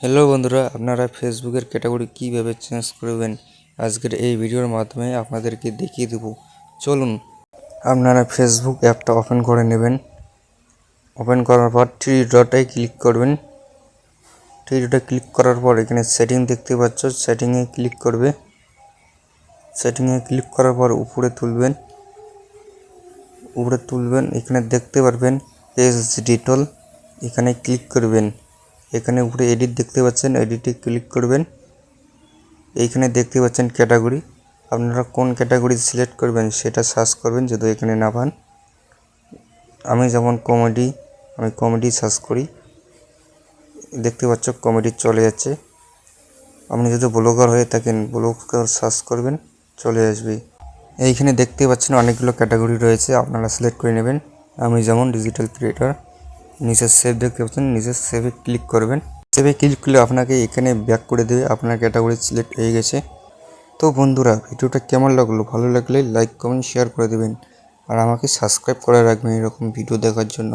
Hello বন্ধুরা, আপনারা ফেসবুকের ক্যাটাগরি কীভাবে চেঞ্জ করবেন আজকের এই ভিডিওর মাধ্যমে আপনাদেরকে দেখিয়ে দেব। চলুন, আপনারা ফেসবুক অ্যাপটা ওপেন করে নেবেন। ওপেন করার পর থ্রি ডটে ক্লিক করবেন। থ্রি ডটে ক্লিক করার পর এখানে সেটিং দেখতে পাচ্ছ, সেটিংয়ে ক্লিক করবে। সেটিংয়ে ক্লিক করার পর উপরে তুলবেন। এখানে দেখতে পারবেন পেজ ডিটেল, এখানে ক্লিক করবেন। এখানে উপরে এডিট দেখতে পাচ্ছেন, এডিটে ক্লিক করবেন। এইখানে দেখতে পাচ্ছেন ক্যাটাগরি, আপনারা কোন ক্যাটাগরি সিলেক্ট করবেন সেটা সার্চ করবেন যদি এখানে না পান। আমি যেমন আমি কমেডি সার্চ করি, দেখতে পাচ্ছ কমেডি চলে যাচ্ছে। আপনি যদি ব্লগার হয়ে থাকেন ব্লগার সার্চ করবেন, চলে আসবে। এইখানে দেখতে পাচ্ছেন অনেকগুলো ক্যাটাগরি রয়েছে, আপনারা সিলেক্ট করে নেবেন। আমি যেমন ডিজিটাল ক্রিয়েটর, নিচের সেভ দেখতে পাচ্ছেন, নিচের সেভে ক্লিক করবেন। সেভে ক্লিক করলে আপনাকে এখানে ব্যাক করে দেবে, আপনার ক্যাটাগরি সিলেক্ট হয়ে গেছে। তো বন্ধুরা, ভিডিওটা কেমন লাগলো? ভালো লাগলে লাইক কমেন্ট শেয়ার করে দেবেন আর আমাকে সাবস্ক্রাইব করে রাখবেন এরকম ভিডিও দেখার জন্য।